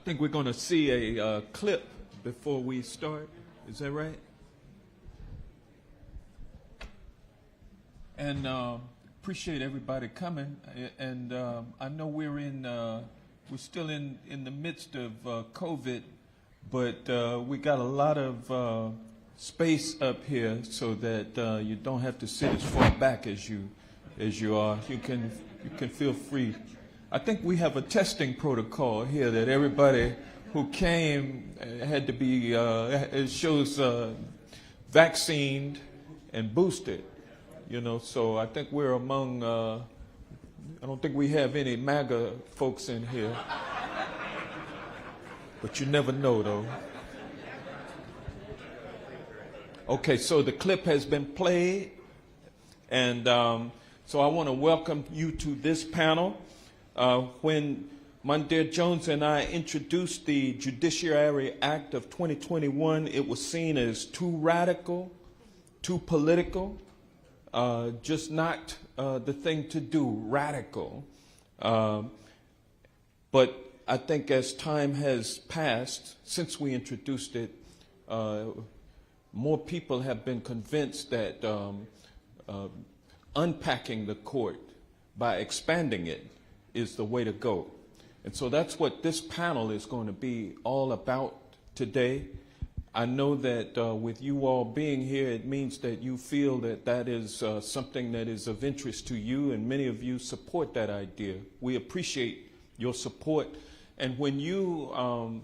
think we're going to see a clip before we start. Is that right? And appreciate everybody coming. And I know we're still in the midst of COVID, but we got a lot of space up here so that you don't have to sit as far back as you are. You can feel free. I think we have a testing protocol here that everybody who came had to be, it shows vaccinated and boosted, you know, so I think we're among, I don't think we have any MAGA folks in here, but you never know though. Okay, so the clip has been played, and so I want to welcome you to this panel. When Mondaire Jones and I introduced the Judiciary Act of 2021, it was seen as too radical, too political, just not the thing to do, radical. But I think as time has passed, since we introduced it, more people have been convinced that unpacking the court by expanding it is the way to go. And so that's what this panel is going to be all about today. I know that with you all being here, it means that you feel that that is something that is of interest to you, and many of you support that idea. We appreciate your support. And when you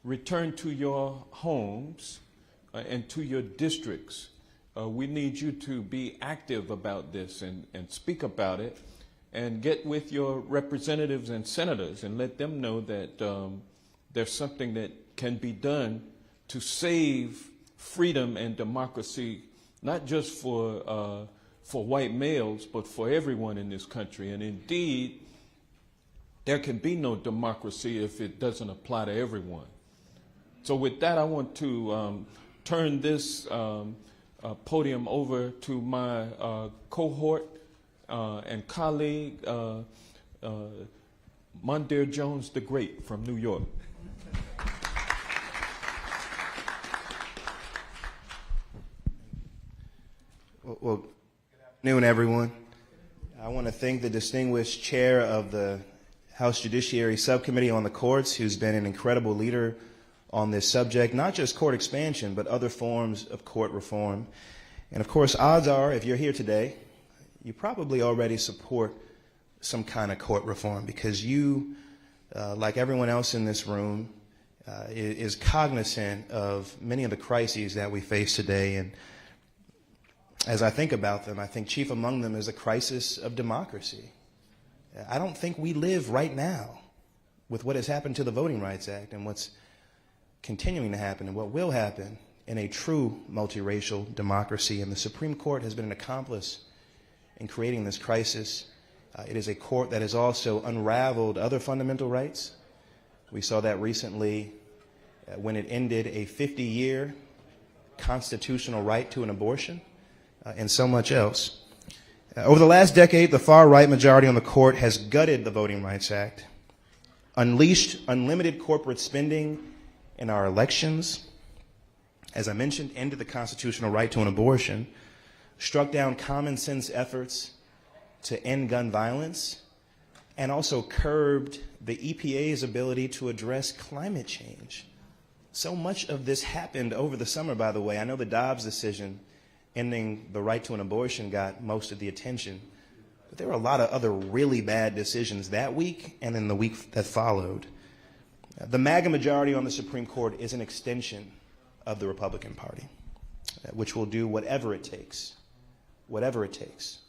return to your homes and to your districts, we need you to be active about this and speak about it. And get with your representatives and senators and let them know that there's something that can be done to save freedom and democracy, not just for white males, but for everyone in this country. And indeed, there can be no democracy if it doesn't apply to everyone. So with that, I want to turn this podium over to my cohort and colleague, Mondaire Jones the Great from New York. Well, good afternoon, everyone. I want to thank the distinguished chair of the House Judiciary Subcommittee on the Courts, who's been an incredible leader on this subject, not just court expansion, but other forms of court reform. And of course, odds are, if you're here today, you probably already support some kind of court reform because you, like everyone else in this room, is cognizant of many of the crises that we face today. And as I think about them, I think chief among them is a crisis of democracy. I don't think we live right now with what has happened to the Voting Rights Act and what's continuing to happen and what will happen in a true multiracial democracy. And the Supreme Court has been an accomplice in creating this crisis. It is a court that has also unraveled other fundamental rights. We saw that recently when it ended a 50-year constitutional right to an abortion and so much else. Over the last decade, the far-right majority on the court has gutted the Voting Rights Act, unleashed unlimited corporate spending in our elections, as I mentioned, ended the constitutional right to an abortion, struck down common sense efforts to end gun violence, and also curbed the EPA's ability to address climate change. So much of this happened over the summer, by the way. I know the Dobbs decision ending the right to an abortion got most of the attention, but there were a lot of other really bad decisions that week and in the week that followed. The MAGA majority on the Supreme Court is an extension of the Republican Party, which will do whatever it takes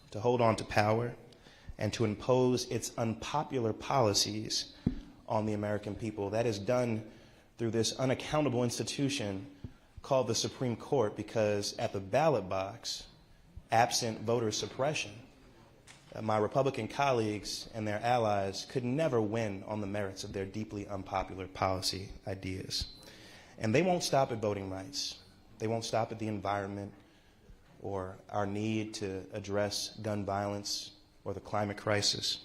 to hold on to power and to impose its unpopular policies on the American people. That is done through this unaccountable institution called the Supreme Court because at the ballot box, absent voter suppression, my Republican colleagues and their allies could never win on the merits of their deeply unpopular policy ideas. And they won't stop at voting rights. They won't stop at the environment or our need to address gun violence or the climate crisis.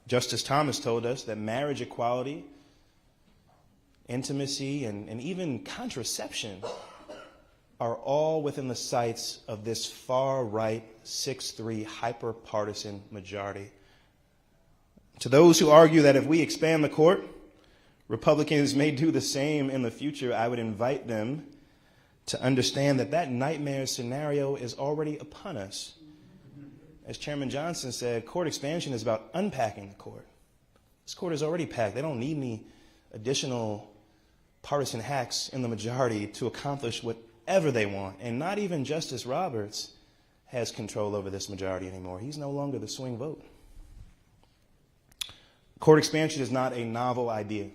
Justice Thomas told us that marriage equality intimacy, and even contraception are all within the sights of this far-right 6-3 hyper-partisan majority. To those who argue that if we expand the court, Republicans may do the same in the future, I would invite them to understand that that nightmare scenario is already upon us. As Chairman Johnson said, court expansion is about unpacking the court. This court is already packed. They don't need any additional partisan hacks in the majority to accomplish whatever they want. And not even Justice Roberts has control over this majority anymore. He's no longer the swing vote. Court expansion is not a novel idea.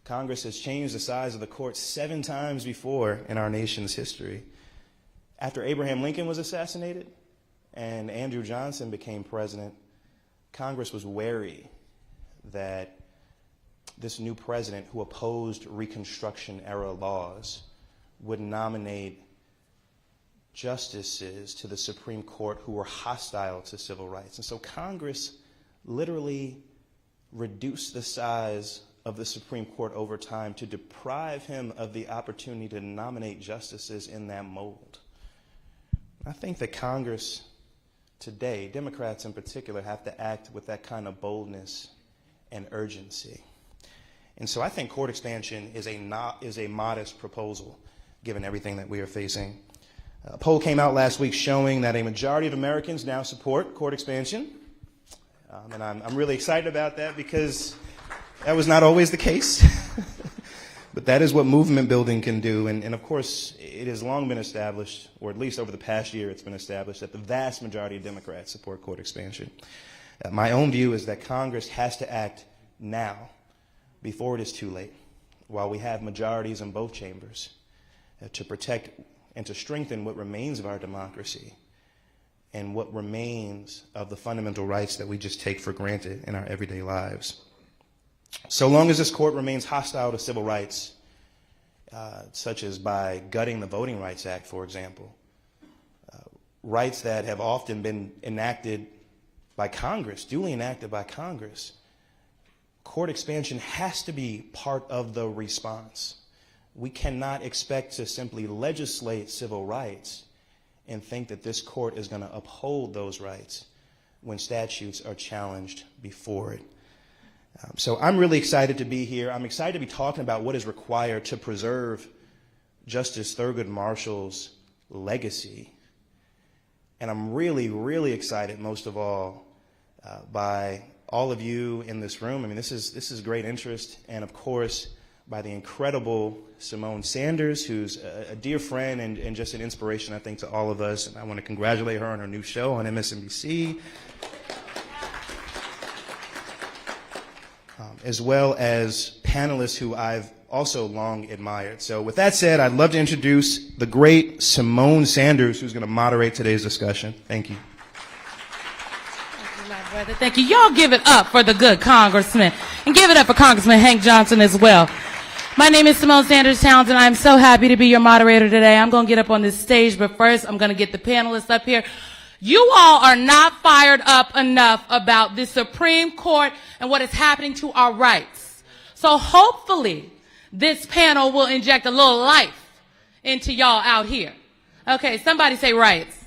Congress has changed the size of the court 7 times before in our nation's history. After Abraham Lincoln was assassinated and Andrew Johnson became president, Congress was wary that this new president who opposed Reconstruction-era laws would nominate justices to the Supreme Court who were hostile to civil rights. And so Congress literally reduced the size of the Supreme Court over time to deprive him of the opportunity to nominate justices in that mold. I think that Congress today, Democrats in particular, have to act with that kind of boldness and urgency. And so I think court expansion is a modest proposal, given everything that we are facing. A poll came out last week showing that a majority of Americans now support court expansion. And I'm really excited about that because that was not always the case. But that is what movement building can do. And of course, it has long been established, or at least over the past year it's been established, that the vast majority of Democrats support court expansion. My own view is that Congress has to act now, before it is too late, while we have majorities in both chambers, to protect and to strengthen what remains of our democracy and what remains of the fundamental rights that we just take for granted in our everyday lives. So long as this court remains hostile to civil rights, such as by gutting the Voting Rights Act, for example, rights that have often been enacted by Congress, duly enacted by Congress, court expansion has to be part of the response. We cannot expect to simply legislate civil rights and think that this court is going to uphold those rights when statutes are challenged before it. So I'm really excited to be here. I'm excited to be talking about what is required to preserve Justice Thurgood Marshall's legacy. And I'm really, really excited, most of all, by all of you in this room. I mean, this is great interest. And of course, by the incredible Symone Sanders, who's a dear friend and just an inspiration, I think, to all of us. And I want to congratulate her on her new show on MSNBC. As well as panelists who I've also long admired. So with that said, I'd love to introduce the great Symone Sanders, who's going to moderate today's discussion. Thank you. Thank you, my brother. Thank you. Y'all give it up for the good congressman. And give it up for Congressman Hank Johnson as well. My name is Symone Sanders Townsend. I'm so happy to be your moderator today. I'm going to get up on this stage, but first I'm going to get the panelists up here. You all are not fired up enough about the Supreme Court and what is happening to our rights. So hopefully this panel will inject a little life into y'all out here. Okay, somebody say rights.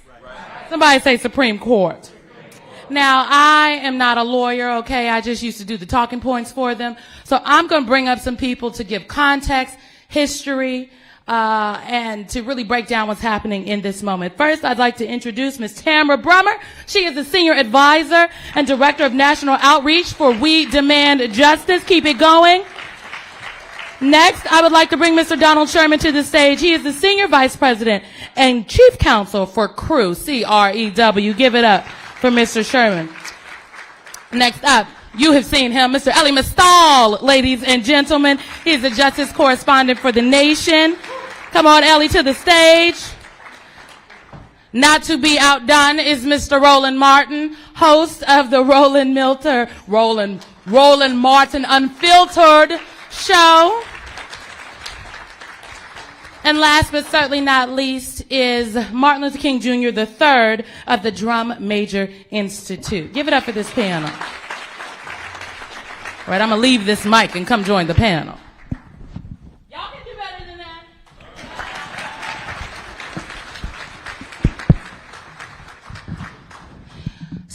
Somebody say Supreme Court. Now, I am not a lawyer, okay? I just used to do the talking points for them. So I'm going to bring up some people to give context, history, and to really break down what's happening in this moment. First, I'd like to introduce Ms. Tamara Brummer. She is the Senior Advisor and Director of National Outreach for We Demand Justice. Keep it going. Next, I would like to bring Mr. Donald Sherman to the stage. He is the Senior Vice President and Chief Counsel for CREW, C-R-E-W. Give it up for Mr. Sherman. Next up, you have seen him, Mr. Elie Mystal, ladies and gentlemen. He's the Justice Correspondent for The Nation. Come on, Elie, to the stage. Not to be outdone is Mr. Roland Martin, host of the Roland Martin Unfiltered show. And last but certainly not least is Martin Luther King Jr. III of the Drum Major Institute. Give it up for this panel. All right, I'm going to leave this mic and come join the panel.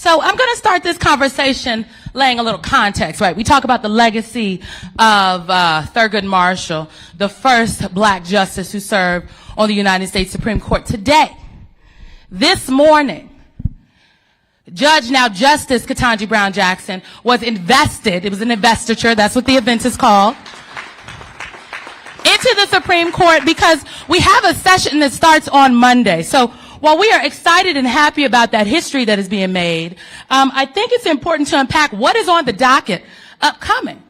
So I'm going to start this conversation laying a little context, right? We talk about the legacy of Thurgood Marshall, the first black justice who served on the United States Supreme Court. Today, this morning, Judge, now Justice Ketanji Brown Jackson was invested, it was an investiture, that's what the event is called, into the Supreme Court because we have a session that starts on Monday. So while we are excited and happy about that history that is being made, I think it's important to unpack what is on the docket upcoming.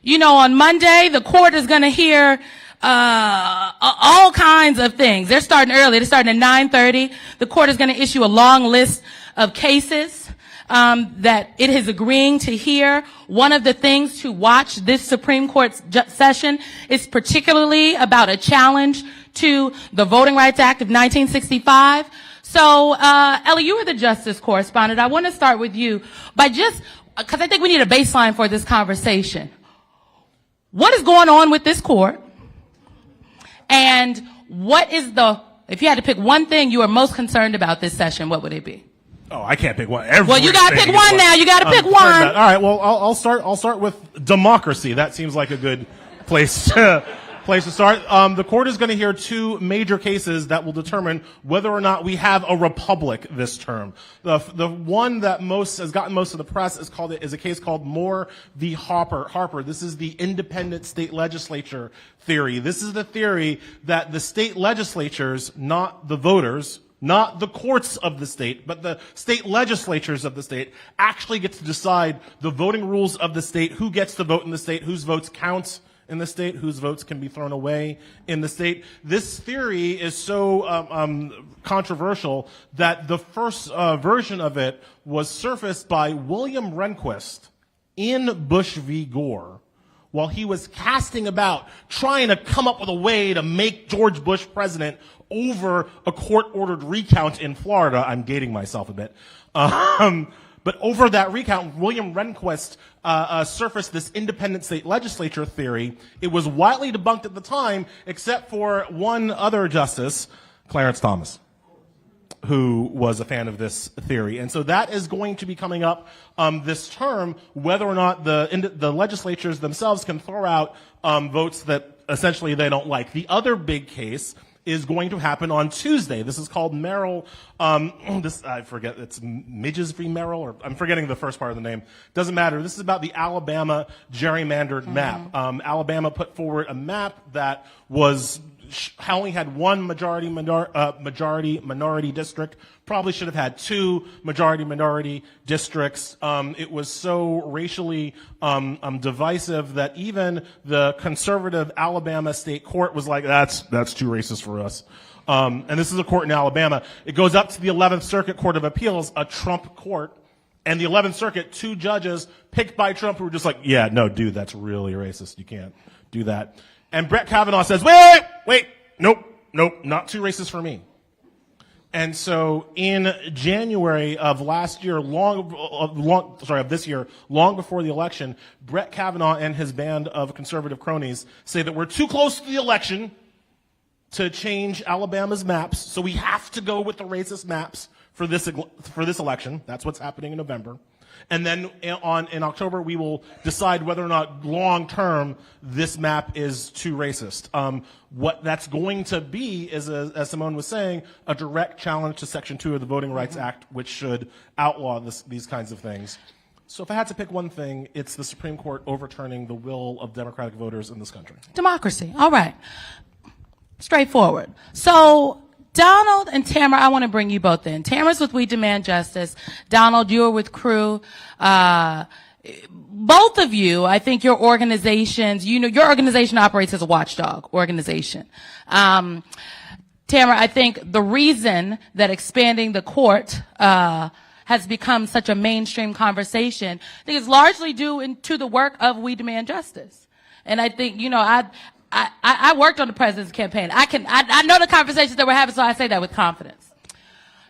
You know, on Monday, the court is going to hear all kinds of things. They're starting early. They're starting at 9:30. The court is going to issue a long list of cases that it is agreeing to hear. One of the things to watch this Supreme Court session is particularly about a challenge to the Voting Rights Act of 1965. So, Ellie, you were the justice correspondent. I want to start with you by just, because I think we need a baseline for this conversation. What is going on with this court? And what is if you had to pick one thing you are most concerned about this session, what would it be? Oh, I can't pick one. Well, you got to pick one now. You got to pick one. All right. Well, I'll start with democracy. That seems like a good place to start. The court is going to hear two major cases that will determine whether or not we have a republic this term. The one that has gotten most of the press is a case called Moore v. Harper. This is the independent state legislature theory. This is the theory that the state legislatures, not the voters, not the courts of the state, but the state legislatures of the state actually get to decide the voting rules of the state, who gets to vote in the state, whose votes count in the state, whose votes can be thrown away in the state. This theory is so controversial that the first version of it was surfaced by William Rehnquist in Bush v. Gore while he was casting about trying to come up with a way to make George Bush president over a court-ordered recount in Florida. I'm gating myself a bit. But over that recount, William Rehnquist surfaced this independent state legislature theory. It was widely debunked at the time, except for one other justice, Clarence Thomas, who was a fan of this theory. And so that is going to be coming up this term, whether or not the legislatures themselves can throw out votes that essentially they don't like. The other big case is going to happen on Tuesday. This is called Merrill. I forget, it's Midges v. Merrill, or I'm forgetting the first part of the name. Doesn't matter. This is about the Alabama gerrymandered map. Alabama put forward a map that only had one majority minority district. Probably should have had two majority minority districts. It was so racially divisive that even the conservative Alabama state court was like, that's too racist for us. And this is a court in Alabama. It goes up to the 11th Circuit Court of Appeals, a Trump court. And the 11th Circuit, two judges picked by Trump who were just like, yeah, no, dude, that's really racist. You can't do that. And Brett Kavanaugh says, wait, nope, not too racist for me. And so in January of last year, of this year, long before the election, Brett Kavanaugh and his band of conservative cronies say that we're too close to the election to change Alabama's maps, so we have to go with the racist maps for this election. That's what's happening in November. And then in October, we will decide whether or not long-term this map is too racist. What that's going to be is, as Symone was saying, a direct challenge to Section 2 of the Voting Rights Act, which should outlaw these kinds of things. So if I had to pick one thing, it's the Supreme Court overturning the will of Democratic voters in this country. Democracy. All right. Straightforward. So Donald and Tamara, I want to bring you both in. Tamara's with We Demand Justice. Donald, you're with Crew. Both of you, I think your organizations, your organization operates as a watchdog organization. Tamara, I think the reason that expanding the court has become such a mainstream conversation, I think is largely due to the work of We Demand Justice. And I think, I worked on the president's campaign. I know the conversations that we're having, so I say that with confidence.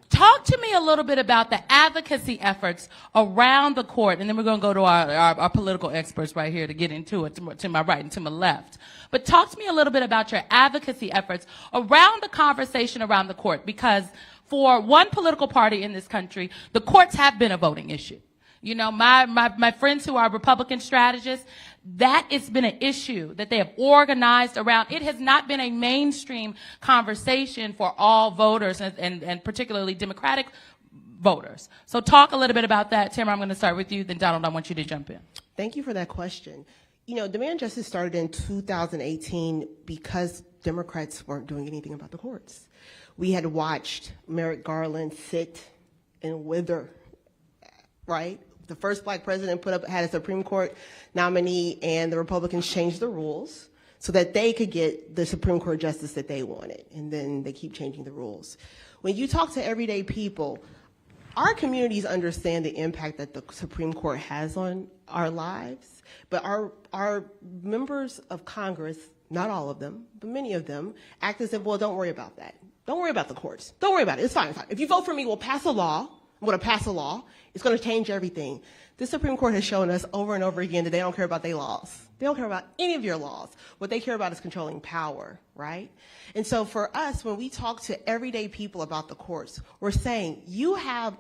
Talk to me a little bit about the advocacy efforts around the court, and then we're going to go to our political experts right here to get into it, to my right and to my left. But talk to me a little bit about your advocacy efforts around the conversation around the court, because for one political party in this country, the courts have been a voting issue. You know, my friends who are Republican strategists, that it's been an issue that they have organized around. It has not been a mainstream conversation for all voters and particularly Democratic voters. So talk a little bit about that. Tamara, I'm going to start with you. Then Donald, I want you to jump in. Thank you for that question. You know, Demand Justice started in 2018 because Democrats weren't doing anything about the courts. We had watched Merrick Garland sit and wither, right? The first black president had a Supreme Court nominee, and the Republicans changed the rules so that they could get the Supreme Court justice that they wanted. And then they keep changing the rules. When you talk to everyday people, our communities understand the impact that the Supreme Court has on our lives, but our members of Congress, not all of them, but many of them, act as if, well, don't worry about that. Don't worry about the courts. Don't worry about it. It's fine. It's fine. If you vote for me, we'll pass a law. I'm going to pass a law. It's going to change everything. The Supreme Court has shown us over and over again that they don't care about their laws. They don't care about any of your laws. What they care about is controlling power, right? And so for us, when we talk to everyday people about the courts, we're saying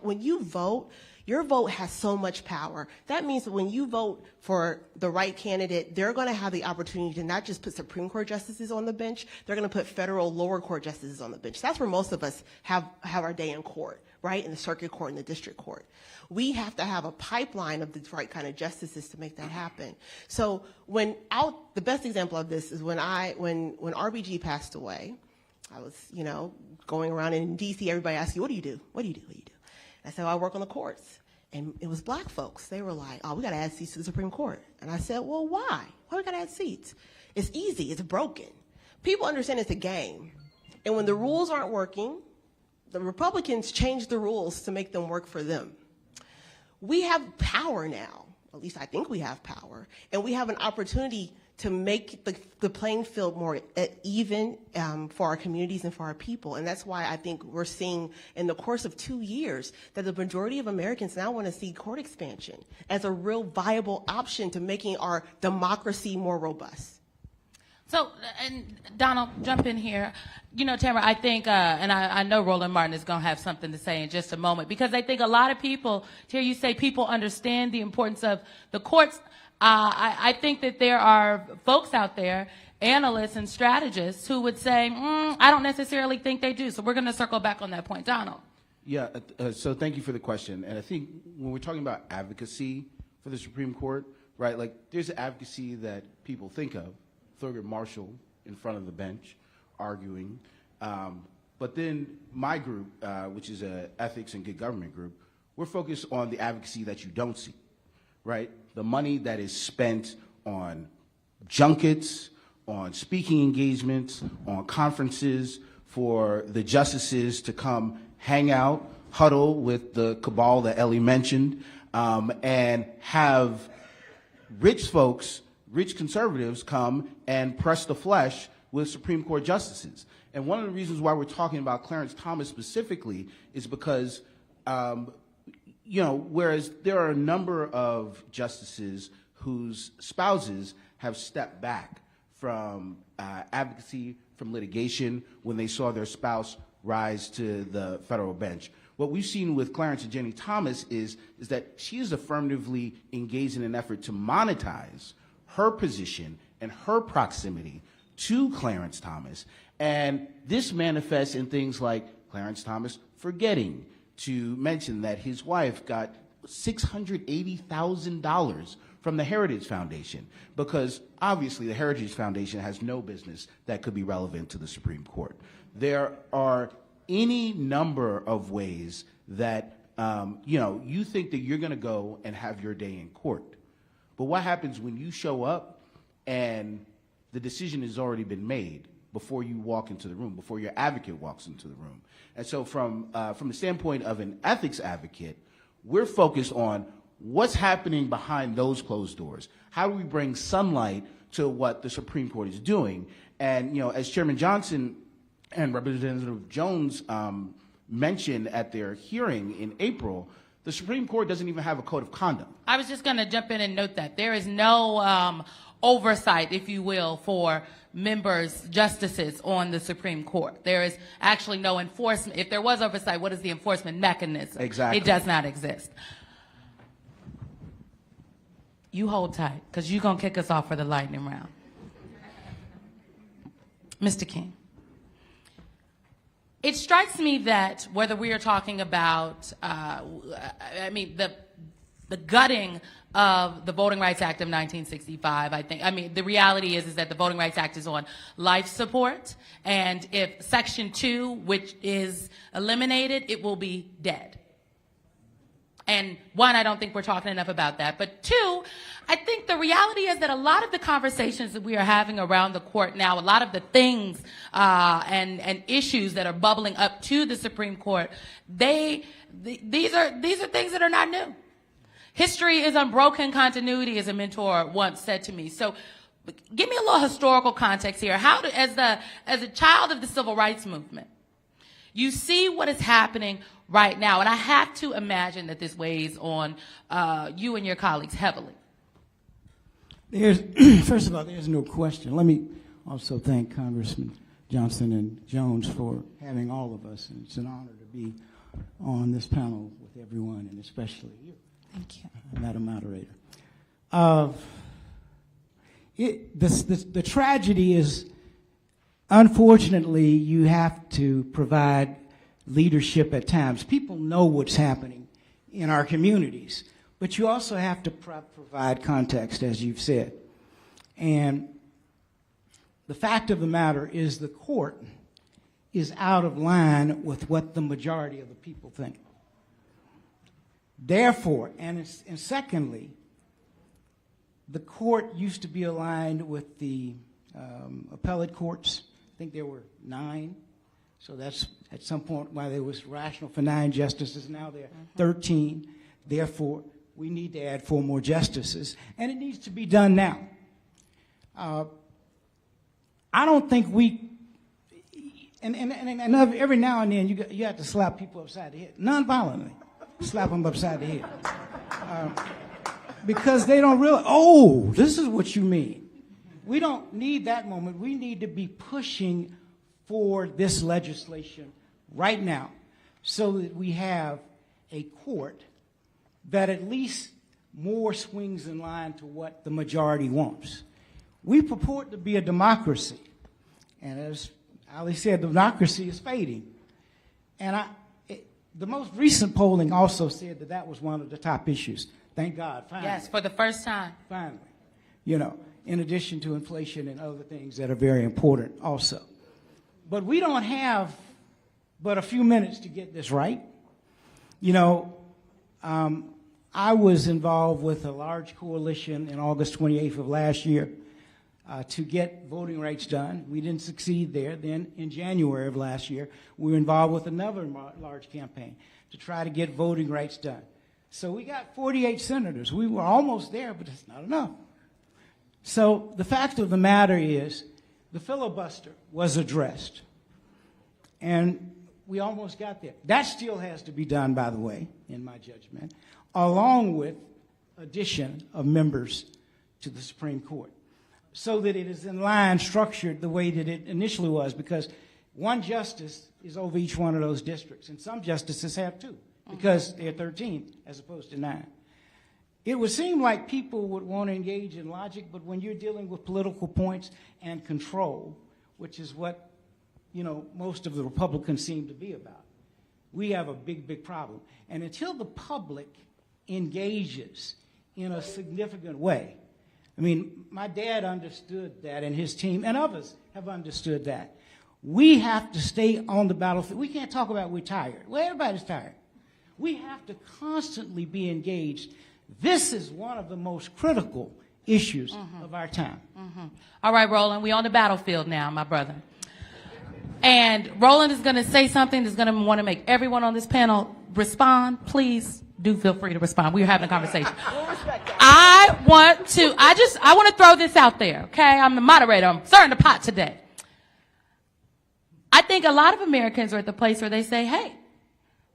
when you vote, your vote has so much power. That means that when you vote for the right candidate, they're going to have the opportunity to not just put Supreme Court justices on the bench, they're going to put federal lower court justices on the bench. That's where most of us have our day in court, right? In the circuit court and the district court. We have to have a pipeline of the right kind of justices to make that happen. So the best example of this is when RBG passed away, I was, going around in DC, everybody asked you, what do you do? What do you do? What do you do? I said, well, I work on the courts. And it was black folks. They were like, oh, we got to add seats to the Supreme Court. And I said, well, why? Why we got to add seats? It's easy. It's broken. People understand it's a game. And when the rules aren't working, the Republicans change the rules to make them work for them. We have power now. At least I think we have power. And we have an opportunity to make the playing field more even for our communities and for our people. And that's why I think we're seeing in the course of 2 years that the majority of Americans now want to see court expansion as a real viable option to making our democracy more robust. So, and Donald, jump in here. Tamara, I think, and I know Roland Martin is going to have something to say in just a moment, because I think a lot of people, to hear you say people understand the importance of the courts. I think that there are folks out there, analysts and strategists, who would say, I don't necessarily think they do. So we're going to circle back on that point. Donald. Yeah, so thank you for the question. And I think when we're talking about advocacy for the Supreme Court, right, like there's advocacy that people think of. Thurgood Marshall in front of the bench arguing. But then my group, which is an ethics and good government group, we're focused on the advocacy that you don't see, right? The money that is spent on junkets, on speaking engagements, on conferences for the justices to come hang out, huddle with the cabal that Ellie mentioned, and have rich folks, rich conservatives come and press the flesh with Supreme Court justices. And one of the reasons why we're talking about Clarence Thomas specifically is because, whereas there are a number of justices whose spouses have stepped back from advocacy, from litigation, when they saw their spouse rise to the federal bench. What we've seen with Clarence and Jenny Thomas is that she is affirmatively engaged in an effort to monetize her position and her proximity to Clarence Thomas. And this manifests in things like Clarence Thomas forgetting to mention that his wife got $680,000 from the Heritage Foundation, because obviously the Heritage Foundation has no business that could be relevant to the Supreme Court. There are any number of ways that you think that you're going to go and have your day in court. But what happens when you show up and the decision has already been made before you walk into the room, before your advocate walks into the room? And so from the standpoint of an ethics advocate, we're focused on what's happening behind those closed doors. How do we bring sunlight to what the Supreme Court is doing? And, as Chairman Johnson and Representative Jones mentioned at their hearing in April, the Supreme Court doesn't even have a code of conduct. I was just going to jump in and note that there is no oversight, if you will, for members, justices on the Supreme Court. There is actually no enforcement. If there was oversight, what is the enforcement mechanism? Exactly. It does not exist. You hold tight, because you're going to kick us off for the lightning round. Mr. King, it strikes me that whether we are talking about, the gutting of the Voting Rights Act of 1965, the reality is that the Voting Rights Act is on life support, and if Section 2, which is eliminated, it will be dead. And one, I don't think we're talking enough about that. But two, I think the reality is that a lot of the conversations that we are having around the court now, a lot of the things and issues that are bubbling up to the Supreme Court, these are things that are not new. History is unbroken continuity, as a mentor once said to me. So give me a little historical context here. As a child of the civil rights movement, you see what is happening right now, and I have to imagine that this weighs on you and your colleagues heavily. First of all, there's no question. Let me also thank Congressman Johnson and Jones for having all of us, and it's an honor to be on this panel with everyone, and especially you. Thank you. Madam Moderator. The tragedy is, unfortunately, you have to provide leadership at times. People know what's happening in our communities, but you also have to provide context, as you've said. And the fact of the matter is the court is out of line with what the majority of the people think. Therefore, and secondly, the court used to be aligned with the appellate courts. I think there were 9. So that's at some point why there was rational for 9 justices. Now there are 13. Therefore, we need to add 4 more justices, and it needs to be done now. I don't think we, and every now and then you have to slap people upside the head, non-violently, slap them upside the head, because they don't realize, oh, this is what you mean. We don't need that moment. We need to be pushing for this legislation right now so that we have a court that at least more swings in line to what the majority wants. We purport to be a democracy, and as Ali said, democracy is fading. And the most recent polling also said that was one of the top issues. Thank God, finally. Yes, for the first time. Finally. In addition to inflation and other things that are very important also. But we don't have but a few minutes to get this right. I was involved with a large coalition in August 28th of last year to get voting rights done. We didn't succeed there. Then in January of last year, we were involved with another large campaign to try to get voting rights done. So we got 48 senators. We were almost there, but it's not enough. So the fact of the matter is the filibuster was addressed, and we almost got there. That still has to be done, by the way, in my judgment, along with addition of members to the Supreme Court, so that it is in line, structured the way that it initially was, because one justice is over each one of those districts, and some justices have 2, because they're 13 as opposed to 9. It would seem like people would want to engage in logic, but when you're dealing with political points and control, which is what most of the Republicans seem to be about, we have a big, big problem. And until the public engages in a significant way, my dad understood that, and his team, and others have understood that. We have to stay on the battlefield. We can't talk about we're tired. Well, everybody's tired. We have to constantly be engaged. This is one of the most critical issues of our time. All right, Roland, we're on the battlefield now, my brother. And Roland is going to say something that's going to want to make everyone on this panel respond. Please do feel free to respond. We're having a conversation. I want to throw this out there, okay? I'm the moderator. I'm stirring the pot today. I think a lot of Americans are at the place where they say, hey,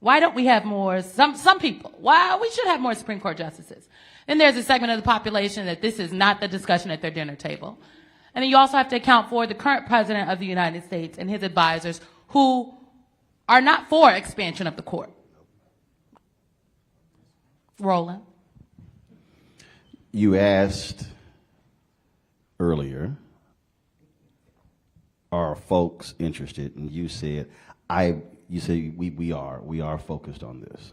why don't we have more, some people, we should have more Supreme Court justices. Then there's a segment of the population that this is not the discussion at their dinner table. And then you also have to account for the current president of the United States and his advisors who are not for expansion of the court. Roland. You asked earlier, are folks interested? And you said, we are focused on this.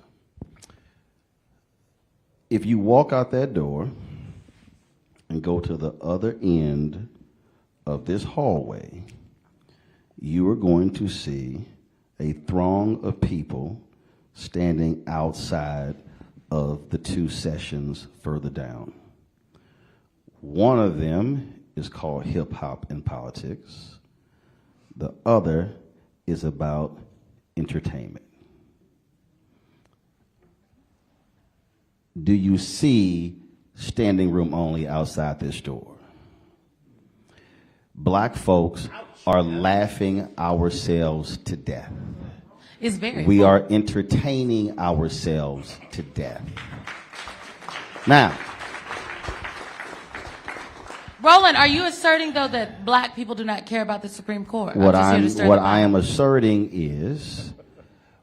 If you walk out that door and go to the other end of this hallway, you are going to see a throng of people standing outside of the two sessions further down. One of them is called Hip Hop and Politics. The other is about entertainment. Do you see standing room only outside this door? Black folks are laughing ourselves to death. It's very We full. are entertaining ourselves to death. Now, Roland, are you asserting, though, that black people do not care about the Supreme Court? what I'm just here to stir the I am pot. asserting is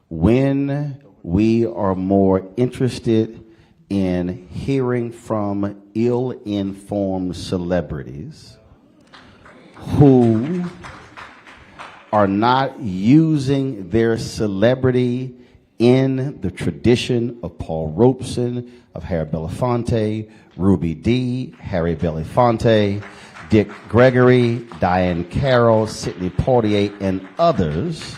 when we are more interested in hearing from ill-informed celebrities who are not using their celebrity in the tradition of Paul Robeson, of Harry Belafonte, Ruby Dee, Harry Belafonte, Dick Gregory, Diane Carroll, Sidney Poitier, and others.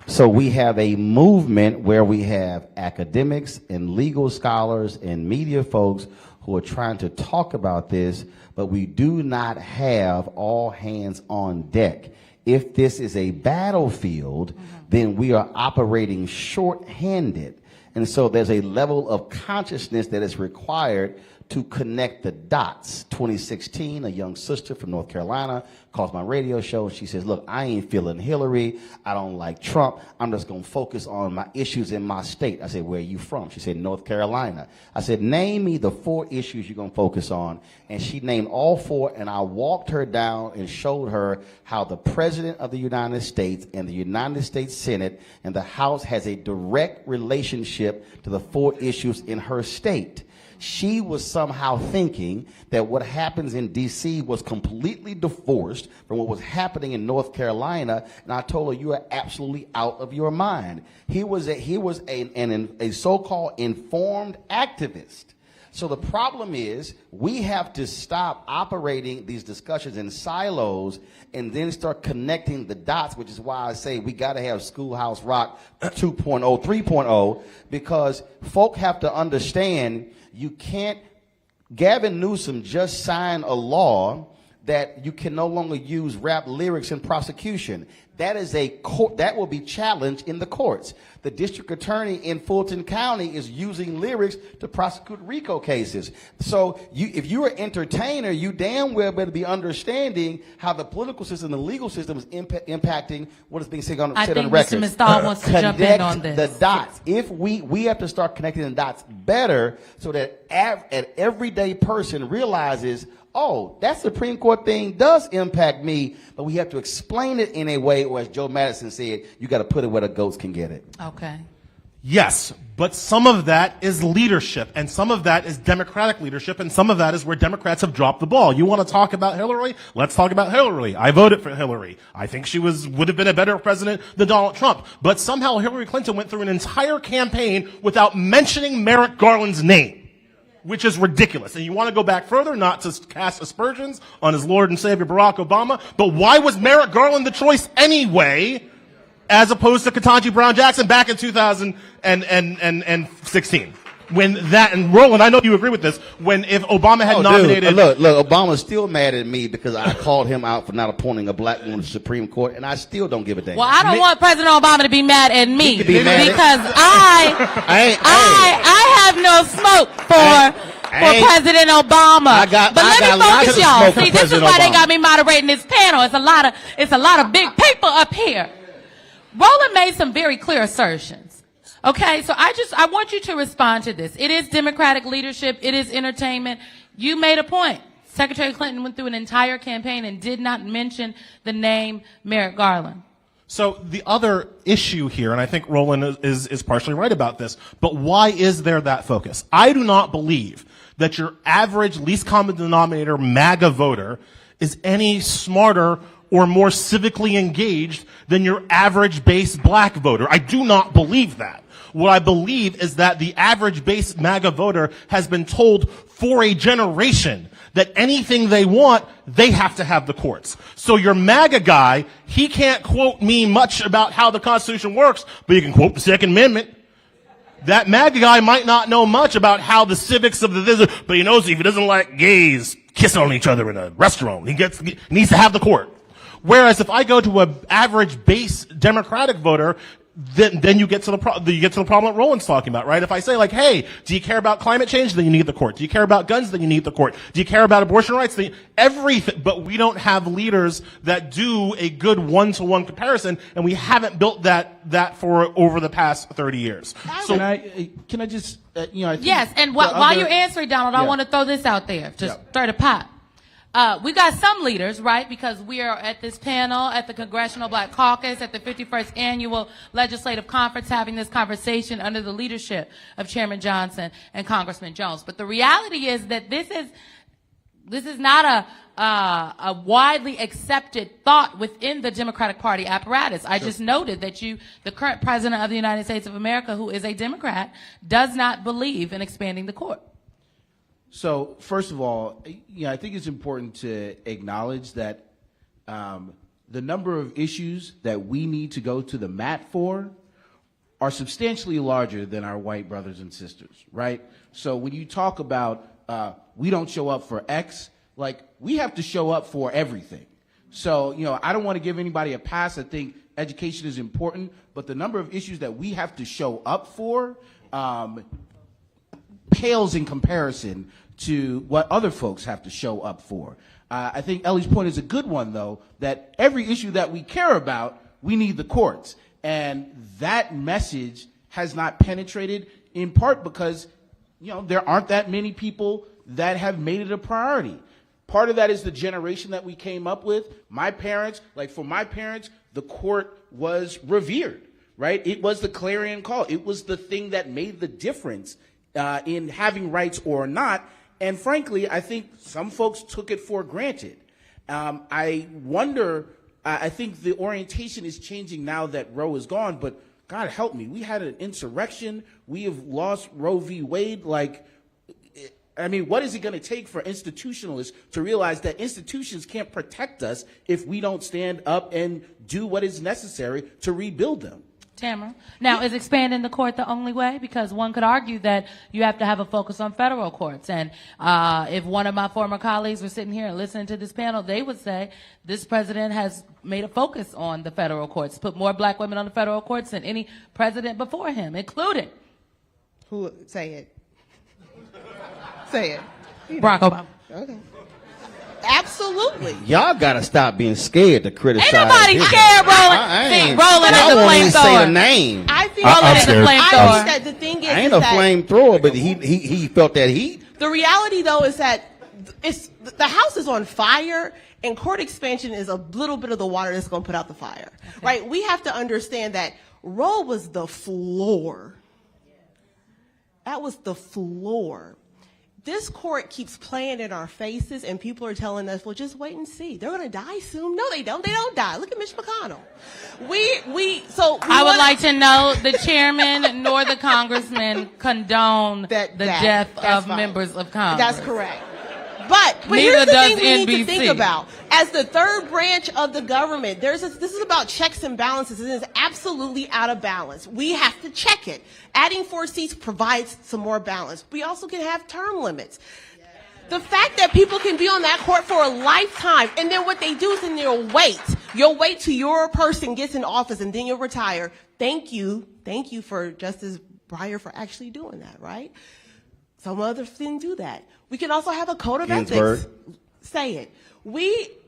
So we have a movement where we have academics and legal scholars and media folks who are trying to talk about this, but we do not have all hands on deck. If this is a battlefield, then we are operating shorthanded. And so there's a level of consciousness that is required to connect the dots. 2016, a young sister from North Carolina calls my radio show and she says, look, I ain't feeling Hillary. I don't like Trump. I'm just going to focus on my issues in my state. I said, where are you from? She said, North Carolina. I said, name me the 4 issues you're going to focus on. And she named all 4, and I walked her down and showed her how the President of the United States and the United States Senate and the House has a direct relationship to the 4 issues in her state. She was somehow thinking that what happens in D.C. was completely divorced from what was happening in North Carolina, and I told her, you are absolutely out of your mind. He was a so-called informed activist. So the problem is we have to stop operating these discussions in silos and then start connecting the dots, which is why I say we got to have Schoolhouse Rock 2.0, 3.0, because folk have to understand you can't. Gavin Newsom just signed a law that you can no longer use rap lyrics in prosecution. That is that will be challenged in the courts. The district attorney in Fulton County is using lyrics to prosecute RICO cases. So if you're an entertainer, you damn well better be understanding how the political system, the legal system is impacting what is being said on the record. I think Mr. Mistal wants to jump in on this. The dots. If we have to start connecting the dots better so that an everyday person realizes, oh, that Supreme Court thing does impact me, but we have to explain it in a way, or as Joe Madison said, you got to put it where the goats can get it. Okay. Yes, but some of that is leadership, and some of that is Democratic leadership, and some of that is where Democrats have dropped the ball. You want to talk about Hillary? Let's talk about Hillary. I voted for Hillary. I think she would have been a better president than Donald Trump. But somehow Hillary Clinton went through an entire campaign without mentioning Merrick Garland's name, which is ridiculous. And you want to go back further, not to cast aspersions on his Lord and Savior Barack Obama, but why was Merrick Garland the choice anyway, as opposed to Ketanji Brown Jackson back in 2016? When that, and Roland, I know you agree with this, if Obama had nominated... Dude, look, Obama's still mad at me because I called him out for not appointing a black woman to the Supreme Court, and I still don't give a damn. Well, I don't want President Obama to be mad at me be mad because I have no smoke for President Obama. But let me focus, y'all. See, this is why they got me moderating this panel. It's a lot of big paper up here. Roland made some very clear assertions. Okay, so I want you to respond to this. It is Democratic leadership. It is entertainment. You made a point. Secretary Clinton went through an entire campaign and did not mention the name Merrick Garland. So the other issue here, and I think Roland is partially right about this, but why is there that focus? I do not believe that your average least common denominator MAGA voter is any smarter or more civically engaged than your average base black voter. I do not believe that. What I believe is that the average base MAGA voter has been told for a generation that anything they want, they have to have the courts. So your MAGA guy, he can't quote me much about how the Constitution works, but he can quote the Second Amendment. That MAGA guy might not know much about how the civics of the, but he knows if he doesn't like gays kissing on each other in a restaurant, he needs to have the court. Whereas if I go to an average base Democratic voter, then you get to the problem that Roland's talking about, right? If I say like, hey, do you care about climate change? Then you need the court. Do you care about guns? Then you need the court. Do you care about abortion rights? Then everything. But we don't have leaders that do a good one-to-one comparison, and we haven't built that for over the past 30 years. So can I just I think yes, and while you're answering, Donald, I want to throw this out there, just stir the pot. We got some leaders, right, because we are at this panel, at the Congressional Black Caucus, at the 51st Annual Legislative Conference, having this conversation under the leadership of Chairman Johnson and Congressman Jones. But the reality is that this is not a widely accepted thought within the Democratic Party apparatus. I just noted that the current President of the United States of America, who is a Democrat, does not believe in expanding the court. So, first of all, I think it's important to acknowledge that the number of issues that we need to go to the mat for are substantially larger than our white brothers and sisters, right? So when you talk about we don't show up for X, like, we have to show up for everything. So, I don't want to give anybody a pass. I think education is important, but the number of issues that we have to show up for pales in comparison to what other folks have to show up for. I think Ellie's point is a good one, though, that every issue that we care about, we need the courts. And that message has not penetrated, in part because, there aren't that many people that have made it a priority. Part of that is the generation that we came up with. My parents, for my parents, the court was revered, right? It was the clarion call. It was the thing that made the difference in having rights or not. And frankly, I think some folks took it for granted. I wonder, I think the orientation is changing now that Roe is gone, but God help me, we had an insurrection. We have lost Roe v. Wade. What is it going to take for institutionalists to realize that institutions can't protect us if we don't stand up and do what is necessary to rebuild them? Tamara. Now, is expanding the court the only way? Because one could argue that you have to have a focus on federal courts. And if one of my former colleagues were sitting here and listening to this panel, they would say this president has made a focus on the federal courts, put more black women on the federal courts than any president before him, including. Who? Say it. Say it. Barack Obama. Okay. Absolutely. Y'all gotta stop being scared to criticize. Ain't nobody scared, Roland. Roland is a flamethrower. Say the name. I think Roland is a flamethrower. that the thing is, I ain't a flamethrower, but he felt that heat. The reality, though, is that the house is on fire, and court expansion is a little bit of the water that's going to put out the fire, right? We have to understand that Roe was the floor. That was the floor. This court keeps playing in our faces, and people are telling us, well, just wait and see. They're going to die soon. No, they don't. They don't die. Look at Mitch McConnell. I would like to know the chairman nor the congressman condone the death of members of Congress. That's correct. But here's the thing we need to think about. As the third branch of the government, this is about checks and balances. It is absolutely out of balance. We have to check it. Adding 4 seats provides some more balance. We also can have term limits. The fact that people can be on that court for a lifetime, and then what they do is you'll wait till your person gets in office, and then you'll retire. Thank you for Justice Breyer for actually doing that, right? Some others didn't do that. We can also have a code of ethics. Say it.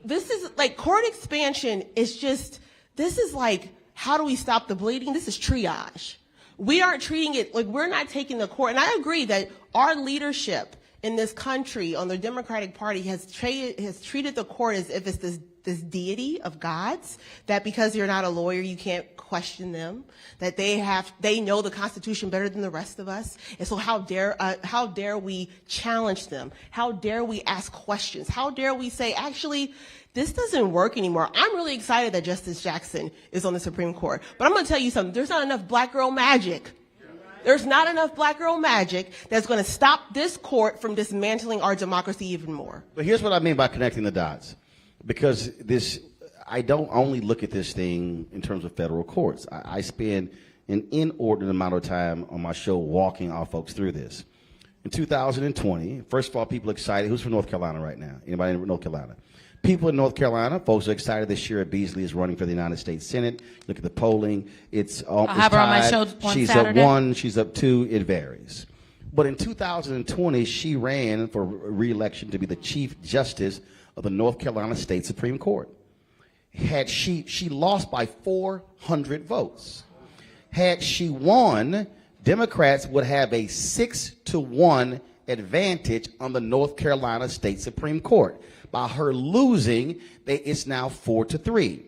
This is like court expansion is just, this is like, how do we stop the bleeding? This is triage. We aren't treating it like we're not taking the court. And I agree that our leadership in this country on the Democratic Party has treated the court as if it's this deity of gods, that because you're not a lawyer, you can't question them, that they know the Constitution better than the rest of us. And so how dare we challenge them? How dare we ask questions? How dare we say, actually, this doesn't work anymore. I'm really excited that Justice Jackson is on the Supreme Court. But I'm going to tell you something. There's not enough black girl magic. There's not enough black girl magic that's going to stop this court from dismantling our democracy even more. But here's what I mean by connecting the dots. Because I don't only look at this thing in terms of federal courts. I spend an inordinate amount of time on my show walking our folks through this. In 2020, first of all, people are excited. Who's from North Carolina right now? Anybody in North Carolina? People in North Carolina, folks are excited that Shira Beasley is running for the United States Senate. Look at the polling. I'll have her on my show on She's Saturday. up 1, she's up 2, it varies. But in 2020, she ran for re-election to be the Chief Justice of the North Carolina State Supreme Court. She lost by 400 votes. Had she won, Democrats would have a 6-1 advantage on the North Carolina State Supreme Court. By her losing, it's now 4-3.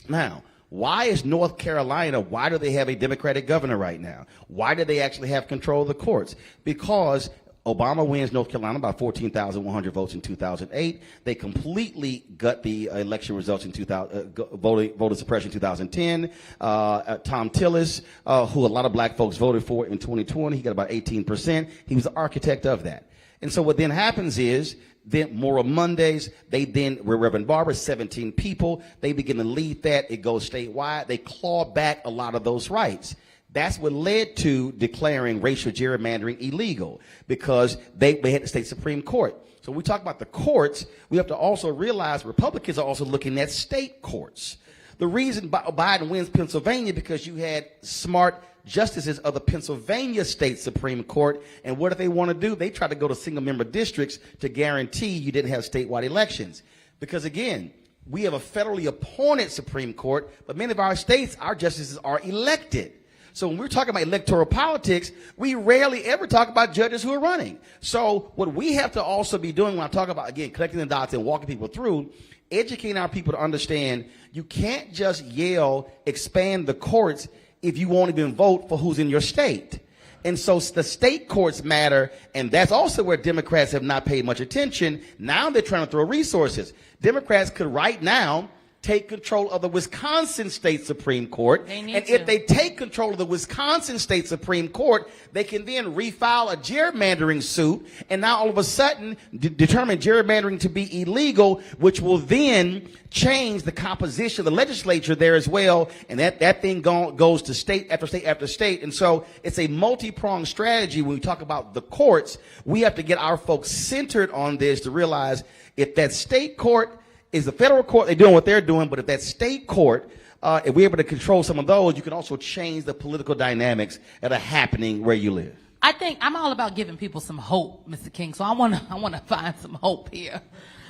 Now, why is North Carolina, why do they have a Democratic governor right now? Why do they actually have control of the courts? Because Obama wins North Carolina by 14,100 votes in 2008. They completely gut the election results in voter suppression in 2010. Tom Tillis, who a lot of black folks voted for in 2020, he got about 18%. He was the architect of that. And so what then happens is, then Moral Mondays, Reverend Barber, 17 people, they begin to lead that. It goes statewide. They claw back a lot of those rights. That's what led to declaring racial gerrymandering illegal, because they had the state Supreme Court. So when we talk about the courts, we have to also realize Republicans are also looking at state courts. The reason Biden wins Pennsylvania, because you had smart justices of the Pennsylvania State Supreme Court, and what do they want to do? They try to go to single-member districts to guarantee you didn't have statewide elections. Because, again, we have a federally appointed Supreme Court, but many of our states, our justices are elected. So when we're talking about electoral politics, we rarely ever talk about judges who are running. So what we have to also be doing when I talk about, again, connecting the dots and walking people through, educating our people to understand you can't just yell, expand the courts, if you won't even vote for who's in your state. And so the state courts matter, and that's also where Democrats have not paid much attention. Now they're trying to throw resources. Democrats could right now take control of the Wisconsin State Supreme Court. If they take control of the Wisconsin State Supreme Court, they can then refile a gerrymandering suit, and now all of a sudden determine gerrymandering to be illegal, which will then change the composition of the legislature there as well, and that thing goes to state after state after state. And so it's a multi-pronged strategy. When we talk about the courts, we have to get our folks centered on this to realize if that state court is the federal court, they're doing what they're doing, but if that state court, if we're able to control some of those, you can also change the political dynamics that are happening where you live. I think I'm all about giving people some hope, Mr. King. So I want to find some hope here.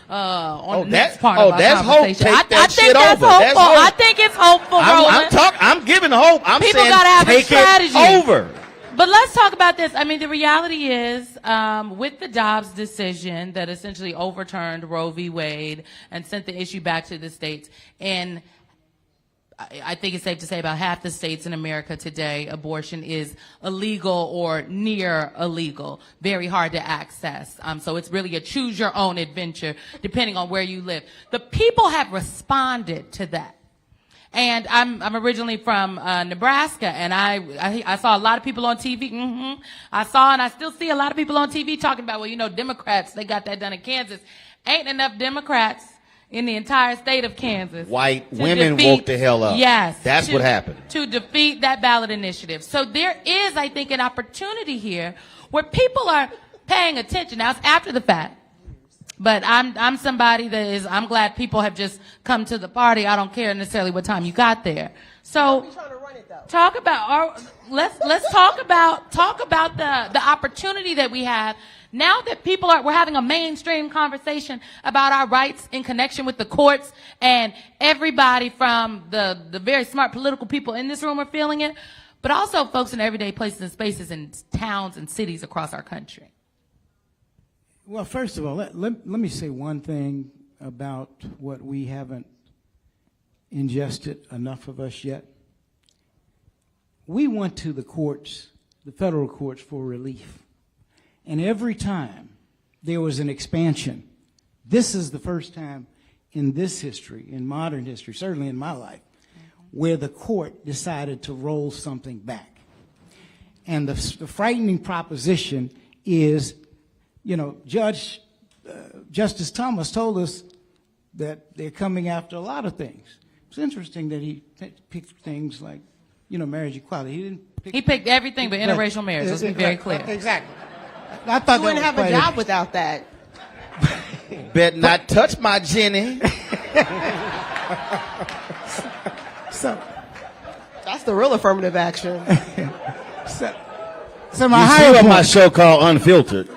On the next part of our conversation. Hope. I think that's hopeful. I think it's hopeful, Roland. I'm giving hope. I'm people saying gotta have take a strategy. it over. But let's talk about this. I mean, the reality is, with the Dobbs decision that essentially overturned Roe v. Wade and sent the issue back to the states, and I think it's safe to say about half the states in America today, abortion is illegal or near illegal, very hard to access. So it's really a choose your own adventure depending on where you live. The people have responded to that. And I'm originally from Nebraska, and I saw a lot of people on TV. I saw and I still see a lot of people on TV talking about, well, you know, Democrats, they got that done in Kansas. Ain't enough Democrats in the entire state of Kansas. White women woke the hell up. Yes. That's what happened. To defeat that ballot initiative. So there is, I think, an opportunity here where people are paying attention. Now, it's after the fact. But I'm somebody that is, I'm glad people have just come to the party. I don't care necessarily what time you got there. So talk about, let's talk about the opportunity that we have now that we're having a mainstream conversation about our rights in connection with the courts, and everybody from the very smart political people in this room are feeling it, but also folks in everyday places and spaces in towns and cities across our country. Well, first of all, let me say one thing about what we haven't ingested, enough of us yet. We went to the courts, the federal courts, for relief. And every time there was an expansion, this is the first time in this history, in modern history, certainly in my life, where the court decided to roll something back. And the frightening proposition is, you know, Justice Thomas told us that they're coming after a lot of things. It's interesting that he picked things like, you know, marriage equality. He picked everything but interracial marriage. Let's be very clear. Exactly. I thought You wouldn't have a job without that. Bet not touch my Jenny. So That's the real affirmative action. so my You higher see on point, my show called Unfiltered.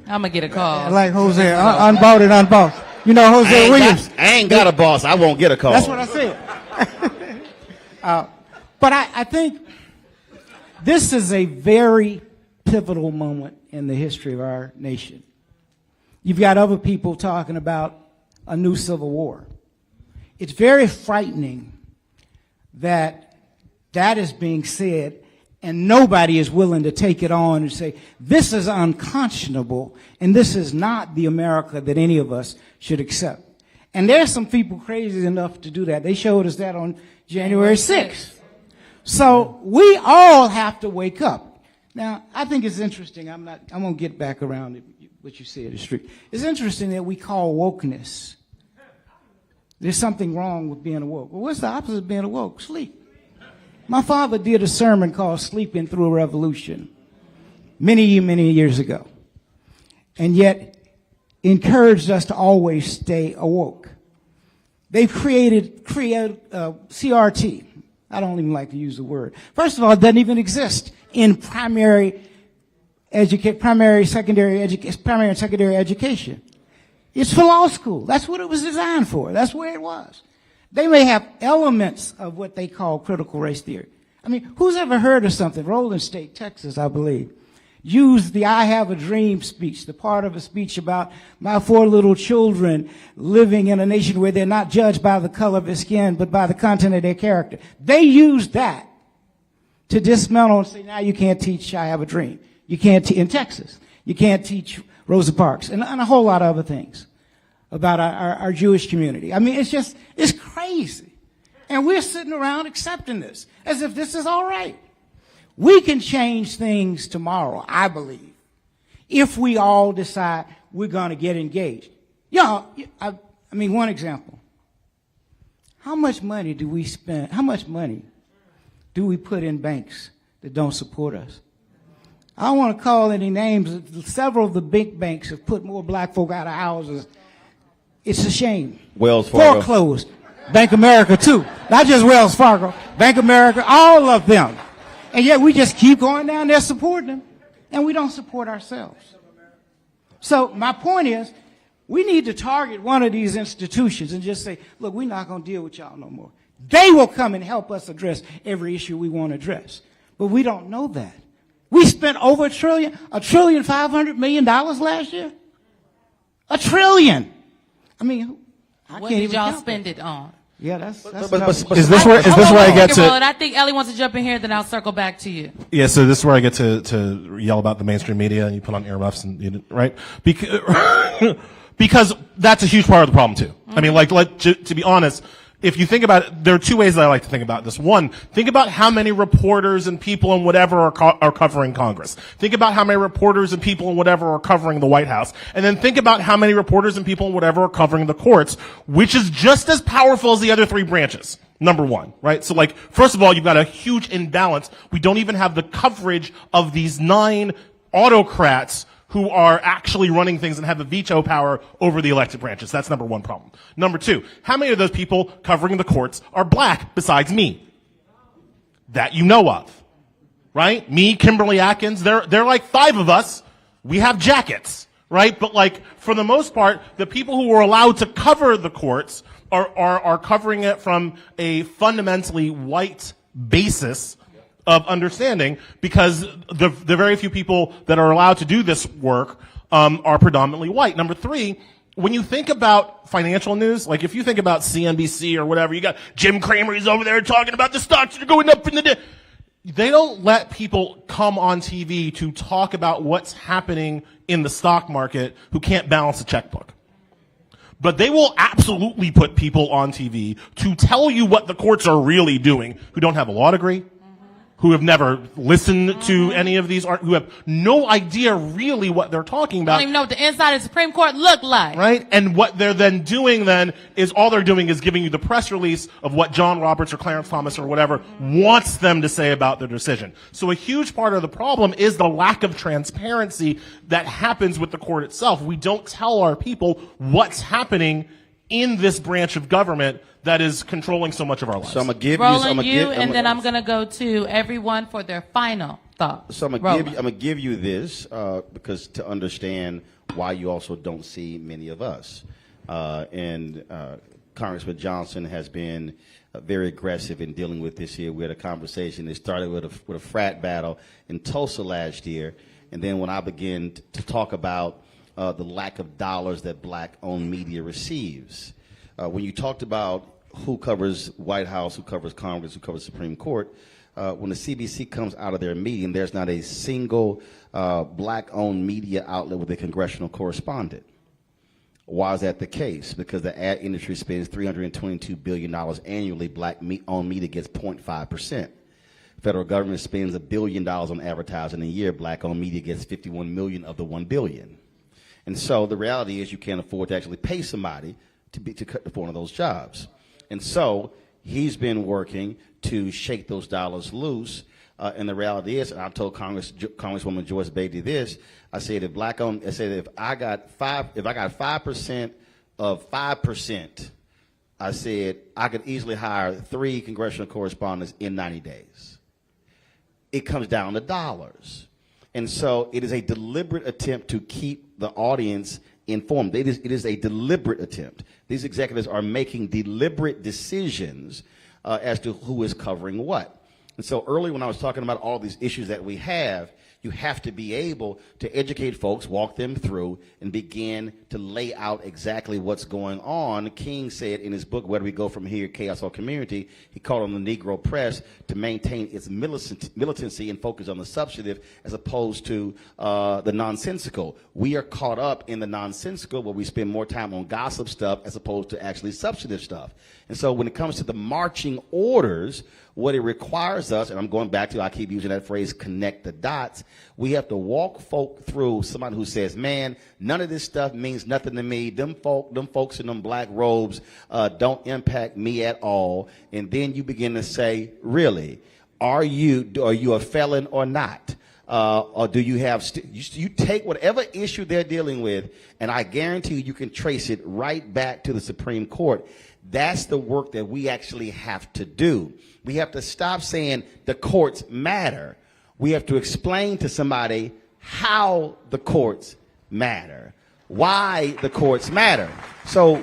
I'm going to get a call. like Jose, unbought and unbossed. You know Jose Williams. I ain't got a boss. I won't get a call. That's what I said. But I think this is a very pivotal moment in the history of our nation. You've got other people talking about a new civil war. It's very frightening that that is being said and nobody is willing to take it on and say, this is unconscionable and this is not the America that any of us should accept. And there's some people crazy enough to do that. They showed us that on January 6th. So we all have to wake up. Now, I think it's interesting. I'm going to get back around to what you said, the street. It's interesting that we call wokeness. There's something wrong with being awoke. Well, what's the opposite of being awoke? Sleep. My father did a sermon called Sleeping Through a Revolution many years ago, and yet encouraged us to always stay awoke. They've created CRT. I don't even like to use the word. First of all, it doesn't even exist in primary and secondary education. It's for law school. That's what it was designed for. That's where it was. They may have elements of what they call critical race theory. I mean, who's ever heard of something? Rolling State, Texas, I believe, used the I Have a Dream speech, the part of a speech about my 4 little children living in a nation where they're not judged by the color of their skin, but by the content of their character. They used that to dismantle and say, now you can't teach I Have a Dream. You can't in Texas. You can't teach Rosa Parks and a whole lot of other things about our Jewish community. I mean, it's crazy. And we're sitting around accepting this as if this is all right. We can change things tomorrow, I believe, if we all decide we're going to get engaged. You know, I mean, one example. How much money do we spend? How much money do we put in banks that don't support us? I don't want to call any names. Several of the big banks have put more black folk out of houses. It's a shame. Wells Fargo. Foreclosed. Bank of America, too. Not just Wells Fargo. Bank of America, all of them. And yet we just keep going down there supporting them, and we don't support ourselves. So my point is, we need to target one of these institutions and just say, look, we're not going to deal with y'all no more. They will come and help us address every issue we want to address. But we don't know that. We spent over $1.5 trillion last year. $1 trillion. I mean, What did y'all spend it on? Yeah, that's Is this where I get to? And I think Ellie wants to jump in here, then I'll circle back to you. Yeah, so this is where I get to yell about the mainstream media, and you put on earmuffs, and right? Because that's a huge part of the problem too. Mm-hmm. I mean, to be honest, if you think about it, there are 2 ways that I like to think about this. One, think about how many reporters and people and whatever are covering Congress. Think about how many reporters and people and whatever are covering the White House. And then think about how many reporters and people and whatever are covering the courts, which is just as powerful as the other 3 branches. Number one, right? So first of all, you've got a huge imbalance. We don't even have the coverage of these 9 autocrats who are actually running things and have the veto power over the elected branches. That's number 1 problem. Number 2, how many of those people covering the courts are black besides me? That you know of. Right? Me, Kimberly Atkins, they're like 5 of us. We have jackets. Right? But for the most part, the people who are allowed to cover the courts are covering it from a fundamentally white basis of understanding, because the very few people that are allowed to do this work are predominantly white. Number three, when you think about financial news, like if you think about CNBC or whatever, you got Jim Cramer, he's over there talking about the stocks that are going up in the day. They don't let people come on TV to talk about what's happening in the stock market who can't balance a checkbook. But they will absolutely put people on TV to tell you what the courts are really doing, who don't have a law degree, who have never listened to any of these, who have no idea really what they're talking about. Don't even know what the inside of the Supreme Court look like. Right? And what they're then doing then is all they're doing is giving you the press release of what John Roberts or Clarence Thomas or whatever wants them to say about their decision. So a huge part of the problem is the lack of transparency that happens with the court itself. We don't tell our people what's happening in this branch of government that is controlling so much of our lives. So I'm gonna give Roland, you, and then I'm going to go to everyone for their final thoughts. So I'm gonna give you this because to understand why you also don't see many of us. Congressman Johnson has been very aggressive in dealing with this here. We had a conversation that started with a frat battle in Tulsa last year, and then when I began to talk about the lack of dollars that black-owned media receives. When you talked about who covers White House, who covers Congress, who covers Supreme Court, when the CBC comes out of their meeting, there's not a single black-owned media outlet with a congressional correspondent. Why is that the case? Because the ad industry spends $322 billion annually. Black-owned media gets 0.5%. Federal government spends $1 billion on advertising a year. Black-owned media gets 51 million of the 1 billion. And so the reality is you can't afford to actually pay somebody to cut for one of those jobs. And so he's been working to shake those dollars loose. And the reality is, and I told Congresswoman Joyce Beatty this, I said if I got 5% of 5%, I said I could easily hire 3 congressional correspondents in 90 days. It comes down to dollars. And so it is a deliberate attempt to keep the audience informed. It is a deliberate attempt. These executives are making deliberate decisions as to who is covering what. And so earlier when I was talking about all these issues that we have, you have to be able to educate folks, walk them through, and begin to lay out exactly what's going on. King said in his book, Where Do We Go From Here, Chaos or Community, he called on the Negro press to maintain its militancy and focus on the substantive as opposed to the nonsensical. We are caught up in the nonsensical where we spend more time on gossip stuff as opposed to actually substantive stuff. And so when it comes to the marching orders, what it requires us, and I'm going back to, I keep using that phrase, connect the dots, we have to walk folk through somebody who says, man, none of this stuff means nothing to me. Them folks in them black robes don't impact me at all. And then you begin to say, really, are you a felon or not? Or do you have, you take whatever issue they're dealing with, and I guarantee you can trace it right back to the Supreme Court. That's the work that we actually have to do. We have to stop saying the courts matter. We have to explain to somebody how the courts matter, why the courts matter. So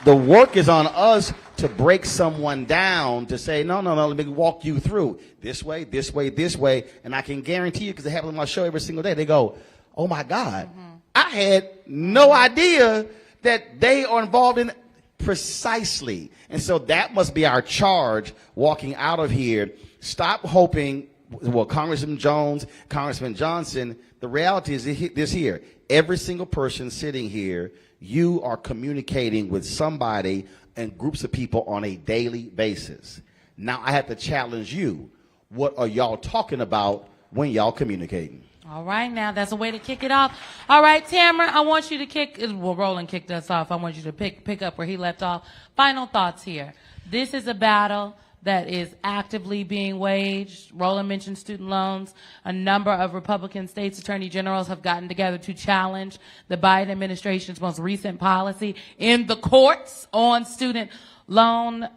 the work is on us to break someone down to say, no, let me walk you through this way, this way, this way. And I can guarantee you, because they have it on my show every single day, they go, oh my God, I had no idea that they are involved in precisely. And so that must be our charge walking out of here. Stop hoping, well, Congressman Jones, Congressman Johnson, the reality is this here. Every single person sitting here, you are communicating with somebody and groups of people on a daily basis. Now I have to challenge you. What are y'all talking about when y'all communicating? All right, now that's a way to kick it off. All right, Tamara, I want you to Roland kicked us off. I want you to pick up where he left off. Final thoughts here. This is a battle that is actively being waged. Roland mentioned student loans. A number of Republican states attorney generals have gotten together to challenge the Biden administration's most recent policy in the courts on student loan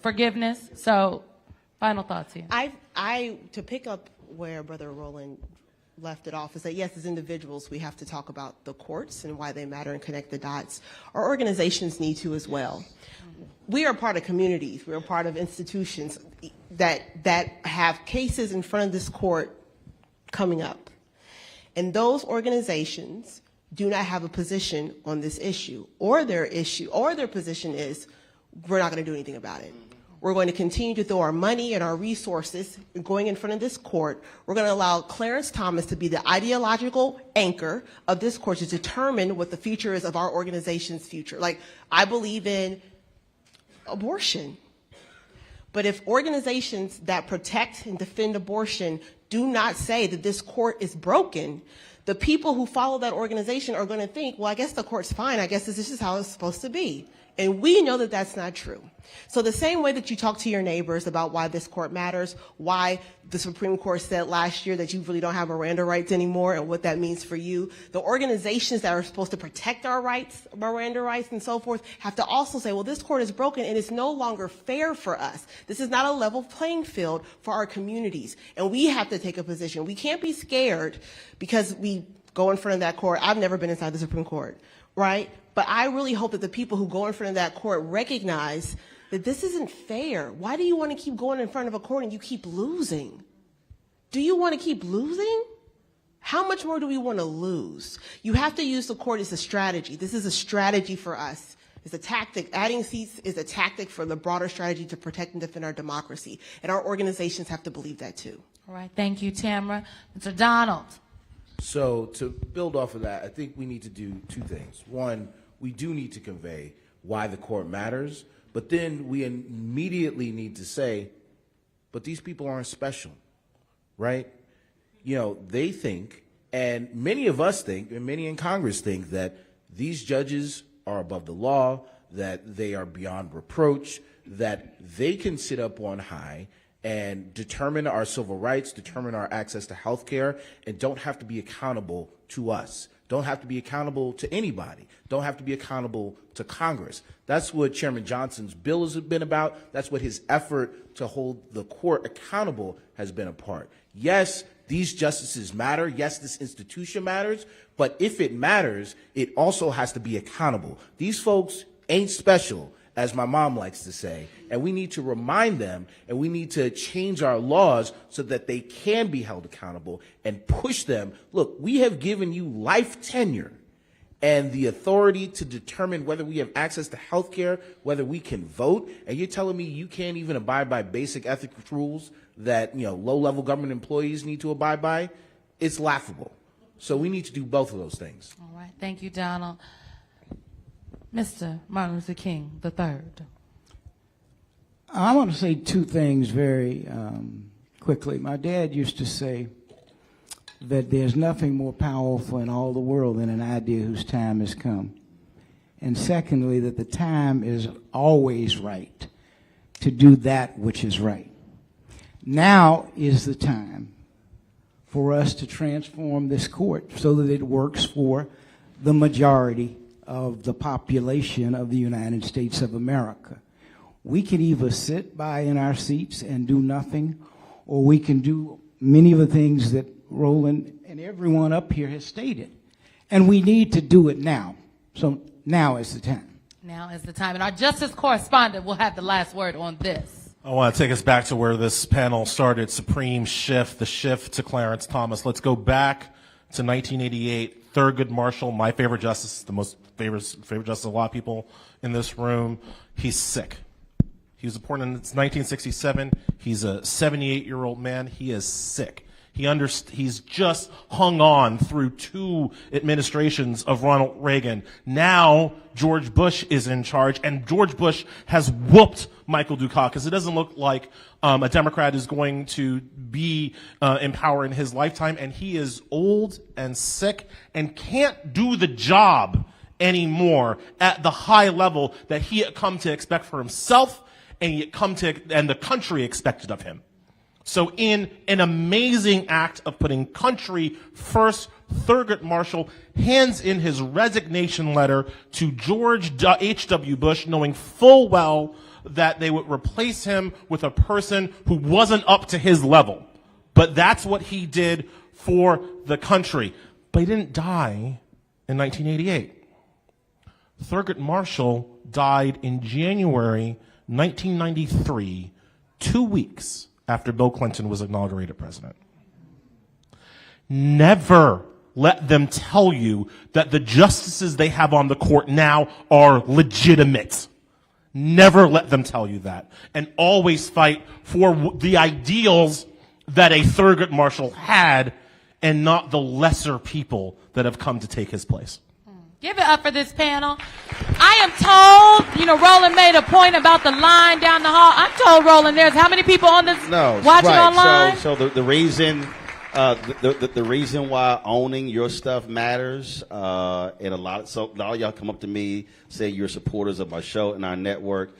forgiveness. So, final thoughts here. To pick up where Brother Roland left it off is that, yes, as individuals, we have to talk about the courts and why they matter and connect the dots. Our organizations need to as well. We are part of communities. We are part of institutions that have cases in front of this court coming up. And those organizations do not have a position on this issue, or their position is, we're not going to do anything about it. We're going to continue to throw our money and our resources going in front of this court. We're going to allow Clarence Thomas to be the ideological anchor of this court to determine what the future is of our organization's future. Like, I believe in abortion. But if organizations that protect and defend abortion do not say that this court is broken, the people who follow that organization are going to think, well, I guess the court's fine. I guess this is how it's supposed to be. And we know that that's not true. So the same way that you talk to your neighbors about why this court matters, why the Supreme Court said last year that you really don't have Miranda rights anymore and what that means for you, the organizations that are supposed to protect our rights, Miranda rights and so forth, have to also say, well, this court is broken and it's no longer fair for us. This is not a level playing field for our communities. And we have to take a position. We can't be scared because we go in front of that court. I've never been inside the Supreme Court, right? But I really hope that the people who go in front of that court recognize that this isn't fair. Why do you want to keep going in front of a court and you keep losing? Do you want to keep losing? How much more do we want to lose? You have to use the court as a strategy. This is a strategy for us. It's a tactic. Adding seats is a tactic for the broader strategy to protect and defend our democracy. And our organizations have to believe that too. All right. Thank you, Tamara. Mr. Donald. So to build off of that, I think we need to do two things. One, we do need to convey why the court matters, but then we immediately need to say, but these people aren't special, right? You know, they think, and many of us think, and many in Congress think, that these judges are above the law, that they are beyond reproach, that they can sit up on high and determine our civil rights, determine our access to health care, and don't have to be accountable to us, don't have to be accountable to anybody, don't have to be accountable to Congress. That's what Chairman Johnson's bill has been about. That's what his effort to hold the court accountable has been a part. Yes, these justices matter. Yes, this institution matters. But if it matters, it also has to be accountable. These folks ain't special, as my mom likes to say, and we need to remind them, and we need to change our laws so that they can be held accountable and push them. Look, we have given you life tenure and the authority to determine whether we have access to health care, whether we can vote, and you're telling me you can't even abide by basic ethics rules that, you know, low-level government employees need to abide by? It's laughable. So we need to do both of those things. All right. Thank you, Donald. Mr. Martin Luther King III. I want to say two things very quickly. My dad used to say that there's nothing more powerful in all the world than an idea whose time has come. And secondly, that the time is always right to do that which is right. Now is the time for us to transform this court so that it works for the majority of the population of the United States of America. We can either sit by in our seats and do nothing, or we can do many of the things that Roland and everyone up here has stated. And we need to do it now. So now is the time. Now is the time. And our justice correspondent will have the last word on this. I want to take us back to where this panel started, supreme shift, the shift to Clarence Thomas. Let's go back to 1988. Thurgood Marshall, my favorite justice, the most favorite justice of a lot of people in this room. He's sick. He was appointed in 1967. He's a 78-year-old man. He is sick. He's just hung on through 2 administrations of Ronald Reagan. Now George Bush is in charge, and George Bush has whooped Michael Dukakis. It doesn't look like a Democrat is going to be in power in his lifetime, and he is old and sick and can't do the job anymore at the high level that he had come to expect for himself and the country expected of him. So in an amazing act of putting country first, Thurgood Marshall hands in his resignation letter to George H.W. Bush, knowing full well that they would replace him with a person who wasn't up to his level. But that's what he did for the country. But he didn't die in 1988. Thurgood Marshall died in January 1993, 2 weeks after Bill Clinton was inaugurated president. Never let them tell you that the justices they have on the court now are legitimate. Never let them tell you that. And always fight for the ideals that a Thurgood Marshall had and not the lesser people that have come to take his place. Give it up for this panel. I am told, Roland made a point about the line down the hall. I'm told, Roland, there's how many people on this watching online? So the reason the reason why owning your stuff matters, and a lot of y'all come up to me, say you're supporters of my show and our network.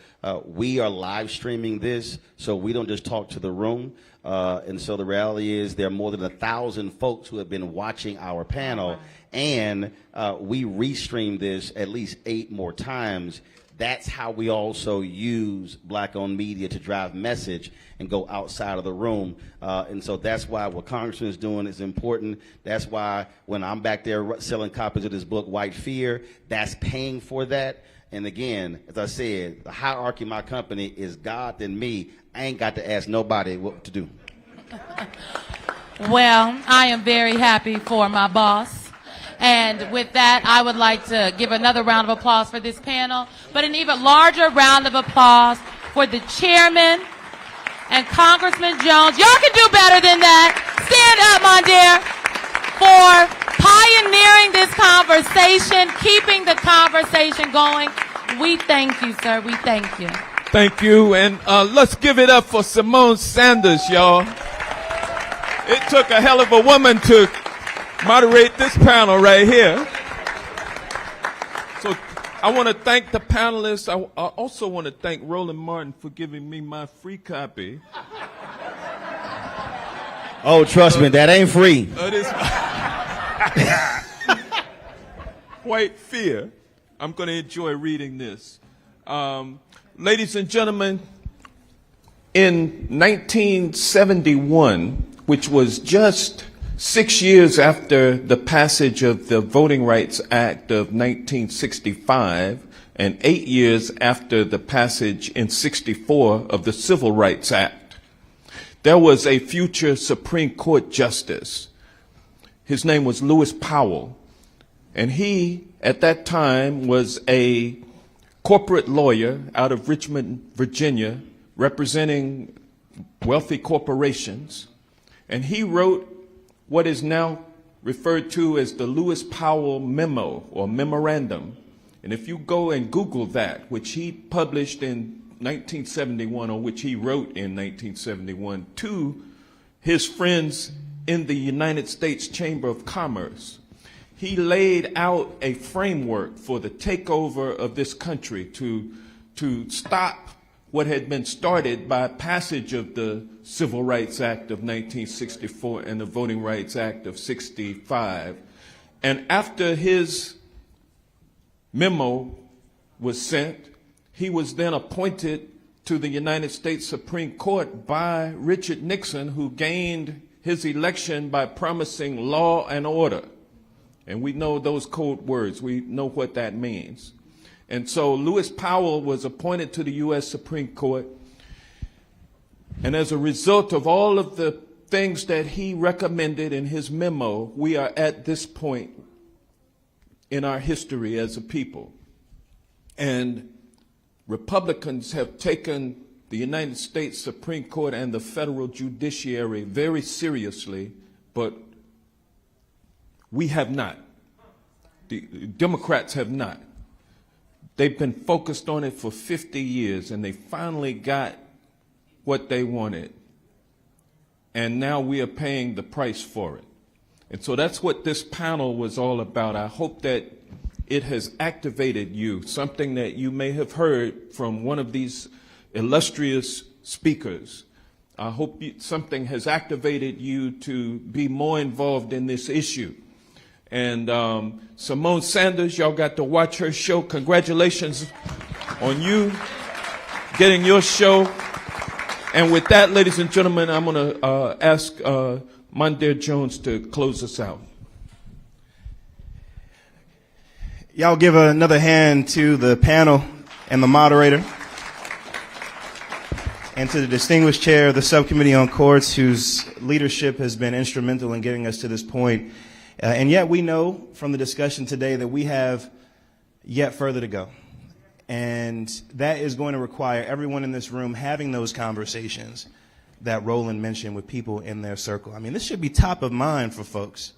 We are live streaming this, so we don't just talk to the room. And so the reality is there are more than 1,000 folks who have been watching our panel, and we restream this at least 8 more times. That's how we also use black-owned media to drive message and go outside of the room. And so that's why what Congressman is doing is important. That's why when I'm back there selling copies of this book, White Fear, that's paying for that. And again, as I said, the hierarchy of my company is God and me. I ain't got to ask nobody what to do. Well, I am very happy for my boss. And with that, I would like to give another round of applause for this panel, but an even larger round of applause for the chairman and Congressman Jones. Y'all can do better than that. Stand up, my dear, for pioneering this conversation, keeping the conversation going. We thank you, sir. We thank you. Thank you. And let's give it up for Symone Sanders, y'all. It took a hell of a woman to moderate this panel right here. So I want to thank the panelists. I also want to thank Roland Martin for giving me my free copy. Oh, trust me, that ain't free. White Fear. I'm going to enjoy reading this. Ladies and gentlemen, in 1971, which was just 6 years after the passage of the Voting Rights Act of 1965 and 8 years after the passage in 64 of the Civil Rights Act, there was a future Supreme Court justice. His name was Lewis Powell, and he, at that time, was a corporate lawyer out of Richmond, Virginia, representing wealthy corporations, and he wrote what is now referred to as the Lewis Powell Memo or Memorandum. And if you go and Google that, which he published in 1971, or which he wrote in 1971 to his friends in the United States Chamber of Commerce, he laid out a framework for the takeover of this country to stop what had been started by passage of the Civil Rights Act of 1964 and the Voting Rights Act of 65. And after his memo was sent, he was then appointed to the United States Supreme Court by Richard Nixon, who gained his election by promising law and order. And we know those code words. We know what that means. And so Lewis Powell was appointed to the U.S. Supreme Court. And as a result of all of the things that he recommended in his memo, we are at this point in our history as a people. And Republicans have taken the United States Supreme Court and the federal judiciary very seriously, but we have not. The Democrats have not. They've been focused on it for 50 years, and they finally got what they wanted. And now we are paying the price for it. And so that's what this panel was all about. I hope that it has activated you, something that you may have heard from one of these illustrious speakers. I hope something has activated you to be more involved in this issue. And Symone Sanders, y'all got to watch her show. Congratulations on you getting your show. And with that, ladies and gentlemen, I'm going to ask Mondaire Jones to close us out. Y'all give another hand to the panel and the moderator, and to the distinguished chair of the Subcommittee on Courts, whose leadership has been instrumental in getting us to this point. And yet we know from the discussion today that we have yet further to go. And that is going to require everyone in this room having those conversations that Roland mentioned with people in their circle. I mean, this should be top of mind for folks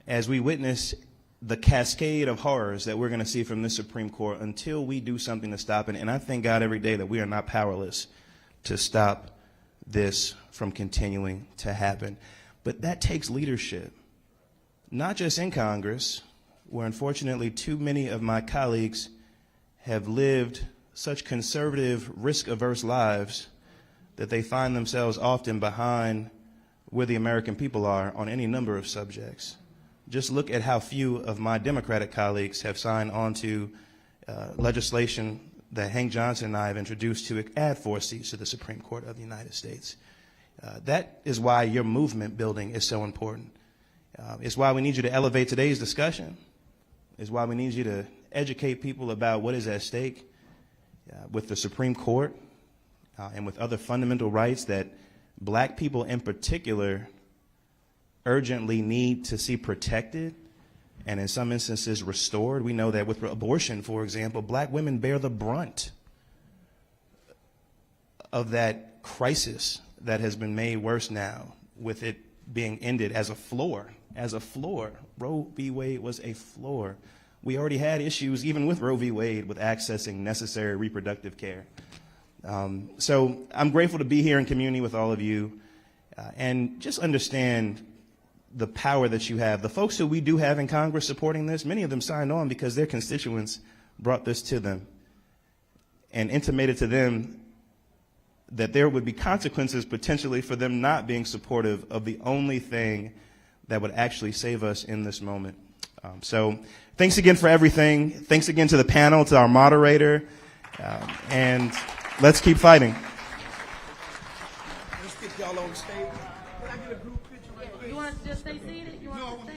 as we witness the cascade of horrors that we're going to see from the Supreme Court until we do something to stop it. And I thank God every day that we are not powerless to stop this from continuing to happen. But that takes leadership, not just in Congress, where unfortunately too many of my colleagues have lived such conservative, risk-averse lives that they find themselves often behind where the American people are on any number of subjects. Just look at how few of my Democratic colleagues have signed on to legislation that Hank Johnson and I have introduced to add 4 seats to the Supreme Court of the United States. That is why your movement building is so important. It's why we need you to elevate today's discussion. It's why we need you to educate people about what is at stake with the Supreme Court and with other fundamental rights that black people in particular urgently need to see protected and in some instances restored. We know that with abortion, for example, black women bear the brunt of that crisis that has been made worse now with it being ended as a floor. As a floor. Roe v. Wade was a floor. We already had issues, even with Roe v. Wade, with accessing necessary reproductive care. So I'm grateful to be here in community with all of you and just understand the power that you have. The folks who we do have in Congress supporting this, many of them signed on because their constituents brought this to them and intimated to them that there would be consequences potentially for them not being supportive of the only thing that would actually save us in this moment. So thanks again for everything. Thanks again to the panel, to our moderator, and let's keep fighting. You want to just stay seated? You want to stay?